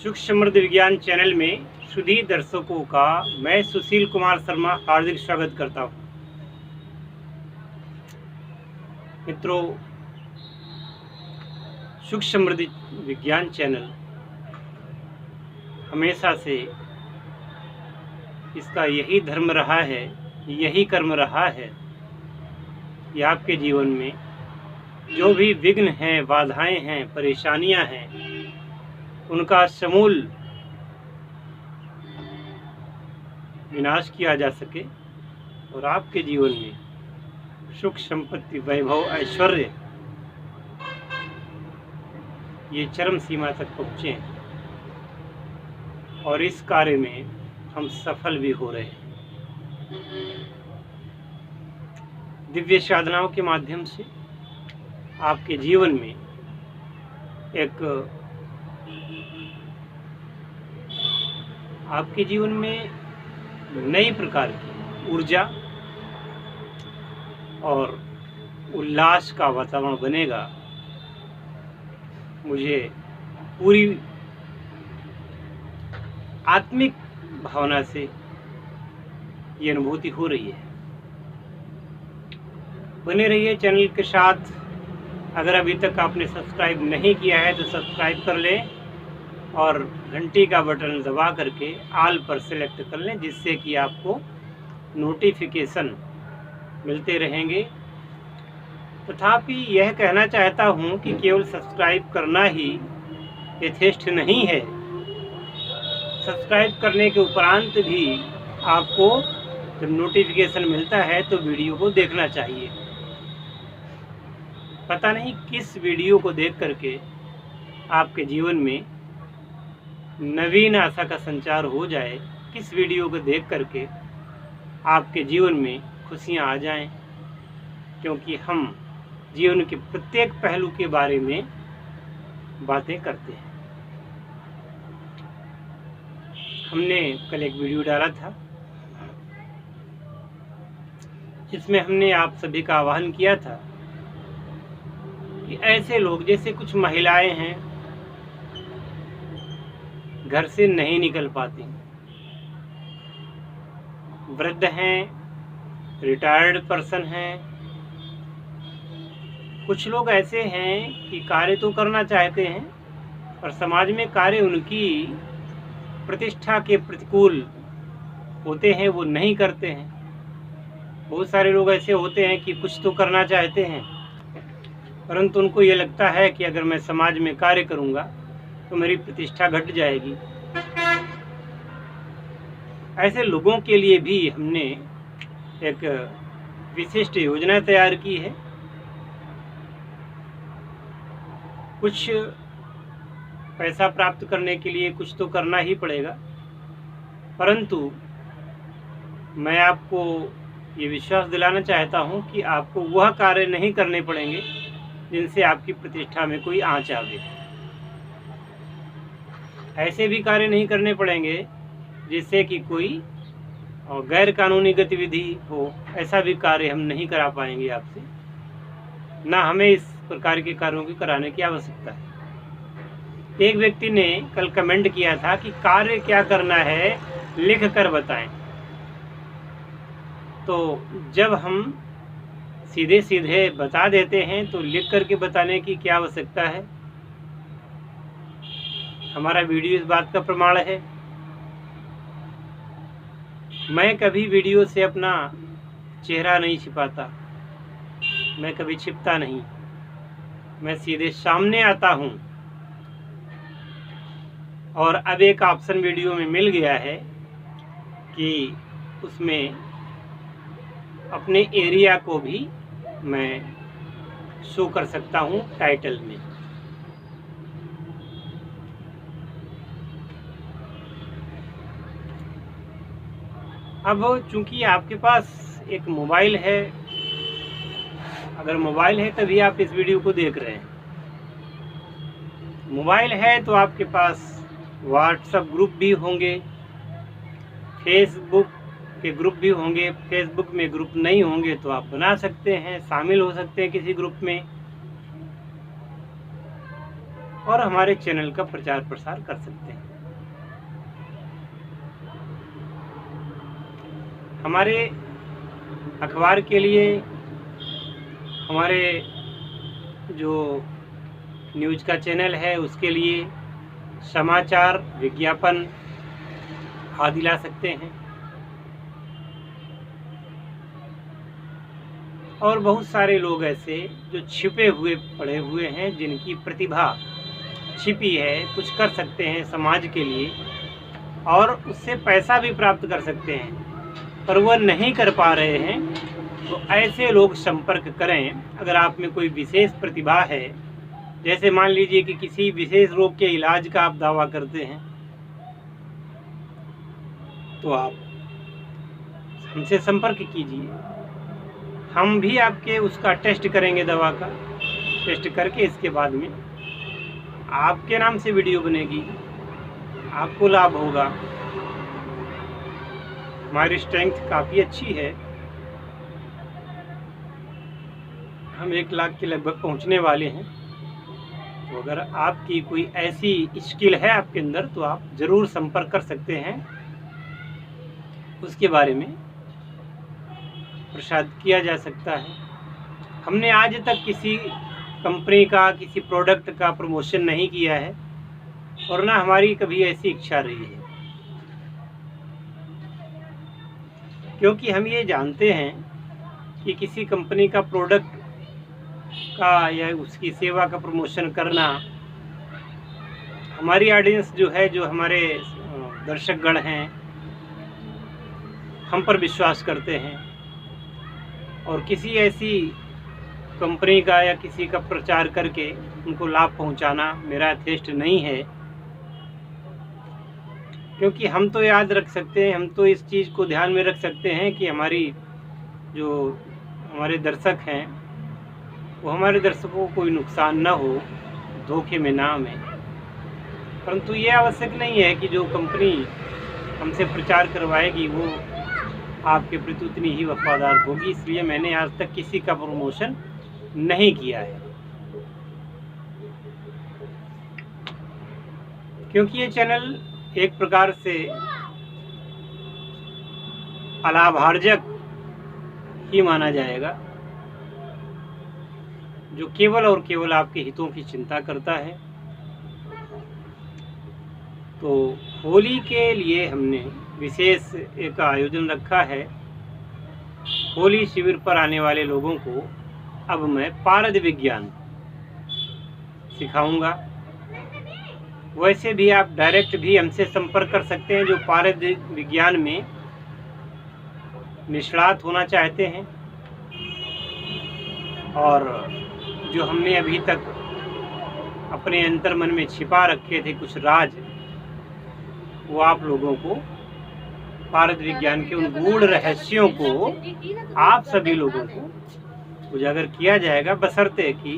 सुख समृद्धि विज्ञान चैनल में सुधी दर्शकों का मैं सुशील कुमार शर्मा हार्दिक स्वागत करता हूं। मित्रों, सुख समृद्धि विज्ञान चैनल हमेशा से इसका यही धर्म रहा है, यही कर्म रहा है कि आपके जीवन में जो भी विघ्न हैं, बाधाएं हैं, परेशानियां हैं, उनका समूल विनाश किया जा सके और आपके जीवन में सुख, संपत्ति, वैभव, ऐश्वर्य ये चरम सीमा तक पहुँचे और इस कार्य में हम सफल भी हो रहे हैं। दिव्य साधनाओं के माध्यम से आपके जीवन में आपके जीवन में नई प्रकार की ऊर्जा और उल्लास का वातावरण बनेगा। मुझे पूरी आत्मिक भावना से ये अनुभूति हो रही है। बने रहिए चैनल के साथ। अगर अभी तक आपने सब्सक्राइब नहीं किया है तो सब्सक्राइब कर लें और घंटी का बटन दबा करके ऑल पर सेलेक्ट कर लें, जिससे कि आपको नोटिफिकेशन मिलते रहेंगे। तथापि यह कहना चाहता हूं कि केवल सब्सक्राइब करना ही यथेष्ट नहीं है। सब्सक्राइब करने के उपरांत भी आपको जब नोटिफिकेशन मिलता है तो वीडियो को देखना चाहिए। पता नहीं किस वीडियो को देख करके आपके जीवन में नवीन आशा का संचार हो जाए, किस वीडियो को देख करके आपके जीवन में खुशियां आ जाएं, क्योंकि हम जीवन के प्रत्येक पहलू के बारे में बातें करते हैं। हमने कल एक वीडियो डाला था जिसमें हमने आप सभी का आह्वान किया था कि ऐसे लोग, जैसे कुछ महिलाएं हैं घर से नहीं निकल पाती, वृद्ध हैं, रिटायर्ड पर्सन हैं, कुछ लोग ऐसे हैं कि कार्य तो करना चाहते हैं पर समाज में कार्य उनकी प्रतिष्ठा के प्रतिकूल होते हैं, वो नहीं करते हैं। बहुत सारे लोग ऐसे होते हैं कि कुछ तो करना चाहते हैं परंतु उनको ये लगता है कि अगर मैं समाज में कार्य करूंगा तो मेरी प्रतिष्ठा घट जाएगी। ऐसे लोगों के लिए भी हमने एक विशिष्ट योजना तैयार की है। कुछ पैसा प्राप्त करने के लिए कुछ तो करना ही पड़ेगा, परंतु मैं आपको ये विश्वास दिलाना चाहता हूं कि आपको वह कार्य नहीं करने पड़ेंगे जिनसे आपकी प्रतिष्ठा में कोई आंच आवे। ऐसे भी कार्य नहीं करने पड़ेंगे जिससे कि कोई गैर कानूनी गतिविधि हो। ऐसा भी कार्य हम नहीं करा पाएंगे आपसे, ना हमें इस प्रकार के कार्यों की कराने की आवश्यकता है। एक व्यक्ति ने कल कमेंट किया था कि कार्य क्या करना है लिख कर बताएं। तो जब हम सीधे सीधे बता देते हैं तो लिख करके बताने की क्या आवश्यकता है। हमारा वीडियो इस बात का प्रमाण है। मैं कभी वीडियो से अपना चेहरा नहीं छिपाता, मैं कभी छिपता नहीं, मैं सीधे सामने आता हूं। और अब एक ऑप्शन वीडियो में मिल गया है कि उसमें अपने एरिया को भी मैं शो कर सकता हूं टाइटल में। अब चूंकि आपके पास एक मोबाइल है, अगर मोबाइल है तभी आप इस वीडियो को देख रहे हैं। मोबाइल है तो आपके पास व्हाट्सएप ग्रुप भी होंगे, फेसबुक के ग्रुप भी होंगे। फेसबुक में ग्रुप नहीं होंगे तो आप बना सकते हैं, शामिल हो सकते हैं किसी ग्रुप में और हमारे चैनल का प्रचार प्रसार कर सकते हैं। हमारे अखबार के लिए, हमारे जो न्यूज़ का चैनल है उसके लिए समाचार, विज्ञापन आदि ला सकते हैं। और बहुत सारे लोग ऐसे जो छिपे हुए पड़े हुए हैं, जिनकी प्रतिभा छिपी है, कुछ कर सकते हैं समाज के लिए और उससे पैसा भी प्राप्त कर सकते हैं, पर वह नहीं कर पा रहे हैं। तो ऐसे लोग संपर्क करें। अगर आप में कोई विशेष प्रतिभा है, जैसे मान लीजिए कि किसी विशेष रोग के इलाज का आप दावा करते हैं, तो आप हमसे संपर्क कीजिए। हम भी आपके उसका टेस्ट करेंगे, दवा का टेस्ट करके इसके बाद में आपके नाम से वीडियो बनेगी, आपको लाभ होगा। हमारी स्ट्रेंथ काफ़ी अच्छी है, हम 1 लाख के लगभग पहुंचने वाले हैं। तो अगर आपकी कोई ऐसी स्किल है आपके अंदर, तो आप ज़रूर संपर्क कर सकते हैं। उसके बारे में प्रसाद किया जा सकता है। हमने आज तक किसी कंपनी का, किसी प्रोडक्ट का प्रमोशन नहीं किया है और ना हमारी कभी ऐसी इच्छा रही है, क्योंकि हम ये जानते हैं कि किसी कंपनी का प्रोडक्ट का या उसकी सेवा का प्रमोशन करना, हमारी ऑडियंस जो है, जो हमारे दर्शकगण हैं, हम पर विश्वास करते हैं और किसी ऐसी कंपनी का या किसी का प्रचार करके उनको लाभ पहुंचाना मेरा यथेष्ट नहीं है। क्योंकि हम तो याद रख सकते हैं, हम तो इस चीज़ को ध्यान में रख सकते हैं कि जो हमारे दर्शक हैं, वो हमारे दर्शकों को कोई नुकसान ना हो, धोखे में ना आए। परंतु ये आवश्यक नहीं है कि जो कंपनी हमसे प्रचार करवाएगी वो आपके प्रति उतनी ही वफादार होगी। इसलिए मैंने आज तक किसी का प्रमोशन नहीं किया है, क्योंकि ये चैनल एक प्रकार से अलाभार्जक ही माना जाएगा, जो केवल और केवल आपके हितों की चिंता करता है। तो होली के लिए हमने विशेष एक आयोजन रखा है। होली शिविर पर आने वाले लोगों को अब मैं पारद विज्ञान सिखाऊंगा। वैसे भी आप डायरेक्ट भी हमसे संपर्क कर सकते हैं, जो पारद विज्ञान में निष्णात होना चाहते हैं और जो हमने अभी तक अपने अंतर्मन में छिपा रखे थे कुछ राज, वो आप लोगों को पारद विज्ञान के उन गूढ़ रहस्यों को आप सभी लोगों को उजागर किया जाएगा, बशर्ते कि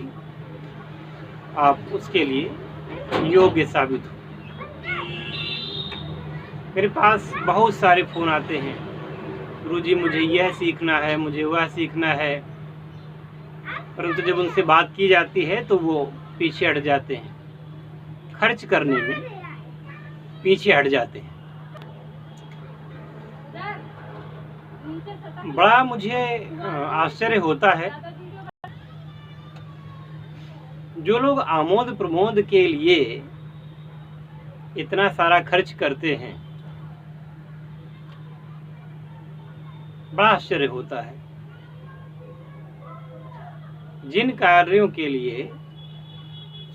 आप उसके लिए योग्य साबित हो। मेरे पास बहुत सारे फ़ोन आते हैं, गुरुजी मुझे यह सीखना है, मुझे वह सीखना है, परंतु जब उनसे बात की जाती है तो वो पीछे हट जाते हैं, खर्च करने में पीछे हट जाते हैं। बड़ा मुझे आश्चर्य होता है, जो लोग आमोद प्रमोद के लिए इतना सारा खर्च करते हैं, बड़ा आश्चर्य होता है। जिन कार्यों के लिए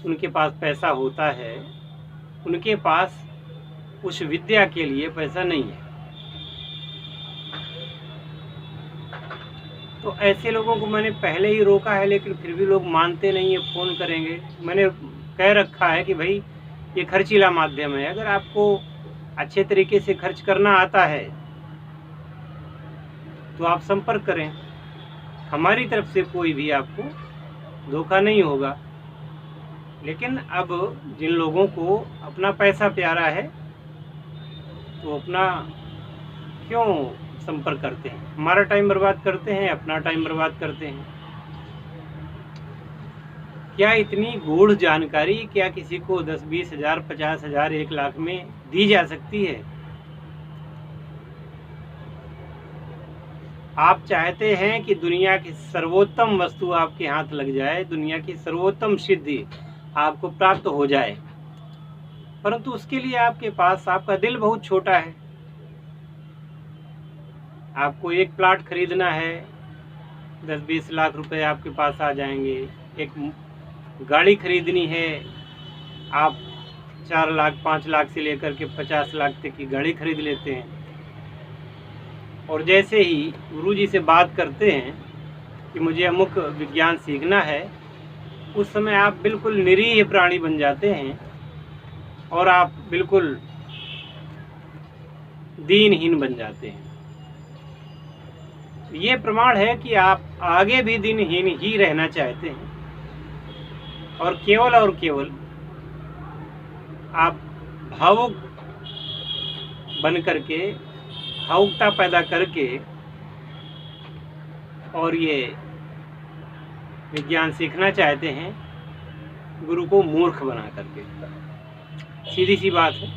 उनके पास पैसा होता है, उनके पास उस विद्या के लिए पैसा नहीं है। तो ऐसे लोगों को मैंने पहले ही रोका है, लेकिन फिर भी लोग मानते नहीं है, फ़ोन करेंगे। मैंने कह रखा है कि भाई ये खर्चीला माध्यम है, अगर आपको अच्छे तरीके से खर्च करना आता है तो आप संपर्क करें। हमारी तरफ से कोई भी आपको धोखा नहीं होगा। लेकिन अब जिन लोगों को अपना पैसा प्यारा है, तो अपना क्यों संपर्क करते हैं, हमारा टाइम बर्बाद करते हैं, अपना टाइम बर्बाद करते हैं। क्या इतनी गूढ़ जानकारी क्या किसी को 10-20 हज़ार, 50 हज़ार, 1 लाख में दी जा सकती है? आप चाहते हैं कि दुनिया की सर्वोत्तम वस्तु आपके हाथ लग जाए, दुनिया की सर्वोत्तम सिद्धि आपको प्राप्त हो जाए, परंतु उसके लिए आपके पास आपका दिल बहुत छोटा है। आपको एक प्लाट खरीदना है, 10-20 लाख रुपए आपके पास आ जाएंगे। एक गाड़ी खरीदनी है, आप 4 लाख 5 लाख से लेकर के 50 लाख तक की गाड़ी खरीद लेते हैं। और जैसे ही गुरुजी से बात करते हैं कि मुझे अमुक विज्ञान सीखना है, उस समय आप बिल्कुल निरीह प्राणी बन जाते हैं और आप बिल्कुल दीनहीन बन जाते हैं। ये प्रमाण है कि आप आगे भी दीनहीन ही रहना चाहते हैं और केवल आप भावुक बन करके, भावुकता पैदा करके और ये विज्ञान सीखना चाहते हैं गुरु को मूर्ख बना करके। सीधी सी बात है।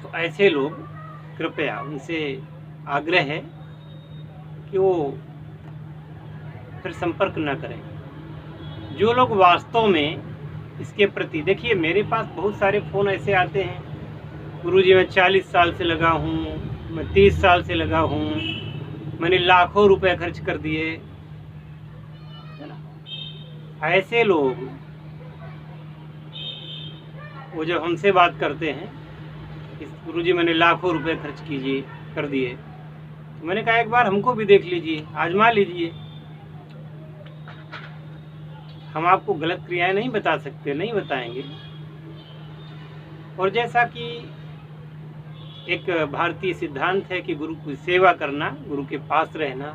तो ऐसे लोग, कृपया उनसे आग्रह है कि वो फिर संपर्क न करें। जो लोग वास्तव में इसके प्रति, देखिए मेरे पास बहुत सारे फ़ोन ऐसे आते हैं, गुरुजी मैं 40 साल से लगा हूँ, मैं 30 साल से लगा हूँ, मैंने लाखों रुपए खर्च कर दिए, है ना। ऐसे लोग वो जब हमसे बात करते हैं कि गुरुजी मैंने लाखों रुपए खर्च कर दिए, तो मैंने कहा एक बार हमको भी देख लीजिए, आजमा लीजिए। हम आपको गलत क्रियाएं नहीं बता सकते, नहीं बताएंगे। और जैसा कि एक भारतीय सिद्धांत है कि गुरु की सेवा करना, गुरु के पास रहना,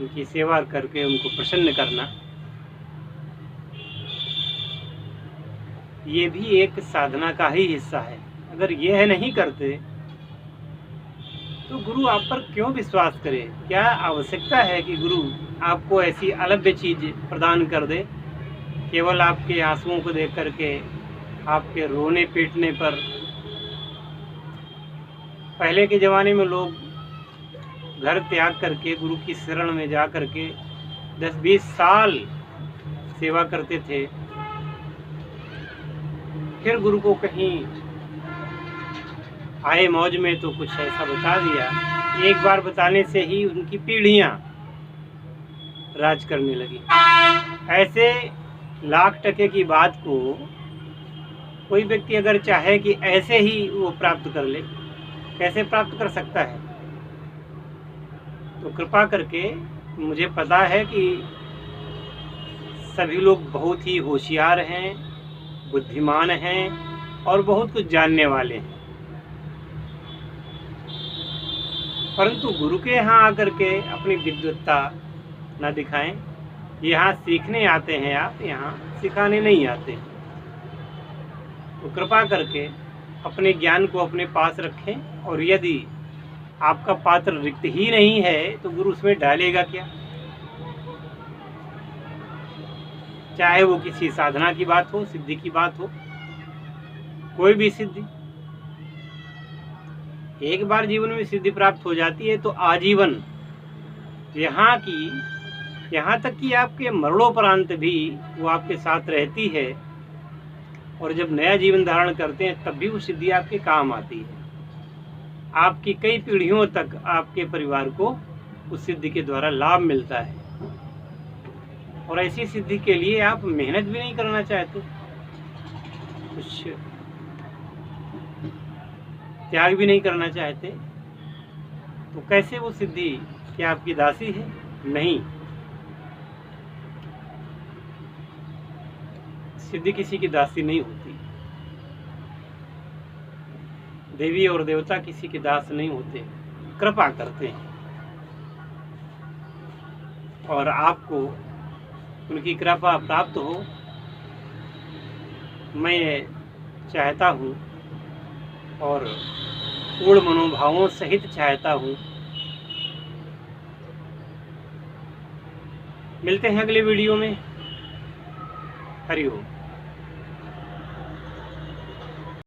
उनकी सेवा करके उनको प्रसन्न करना, ये भी एक साधना का ही हिस्सा है। अगर यह नहीं करते तो गुरु आप पर क्यों विश्वास करे? क्या आवश्यकता है कि गुरु आपको ऐसी अलभ्य चीज प्रदान कर दे, केवल आपके आंसुओं को देख करके, आपके रोने पीटने पर। पहले के ज़माने में लोग घर त्याग करके गुरु की शरण में जा करके 10-20 साल सेवा करते थे, फिर गुरु को कहीं आए मौज में तो कुछ ऐसा बता दिया, एक बार बताने से ही उनकी पीढ़ियां राज करने लगी। ऐसे लाख टके की बात को कोई व्यक्ति अगर चाहे कि ऐसे ही वो प्राप्त कर ले, कैसे प्राप्त कर सकता है? तो कृपा करके, मुझे पता है कि सभी लोग बहुत ही होशियार हैं, बुद्धिमान हैं और बहुत कुछ जानने वाले हैं, परंतु गुरु के यहाँ आकर के अपनी विद्वत्ता न दिखाएं। यहाँ सीखने आते हैं आप, यहाँ सिखाने नहीं आते हैं। तो कृपा करके अपने ज्ञान को अपने पास रखें, और यदि आपका पात्र रिक्त ही नहीं है तो गुरु उसमें डालेगा क्या? चाहे वो किसी साधना की बात हो, सिद्धि की बात हो, कोई भी सिद्धि। एक बार जीवन में सिद्धि प्राप्त हो जाती है तो आजीवन, यहाँ तक कि आपके मरणोपरांत भी वो आपके साथ रहती है, और जब नया जीवन धारण करते हैं तब भी वो सिद्धि आपके काम आती है। आपकी कई पीढ़ियों तक आपके परिवार को उस सिद्धि के द्वारा लाभ मिलता है, और ऐसी सिद्धि के लिए आप मेहनत भी नहीं करना चाहते, कुछ त्याग भी नहीं करना चाहते, तो कैसे वो सिद्धि क्या आपकी दासी है? नहीं, सिद्धि किसी की दासी नहीं होती। देवी और देवता किसी के दास नहीं होते, कृपा करते हैं, और आपको उनकी कृपा प्राप्त हो, मैं चाहता हूँ और पूर्ण मनोभावों सहित चाहता हूँ। मिलते हैं अगले वीडियो में। हरि ओम।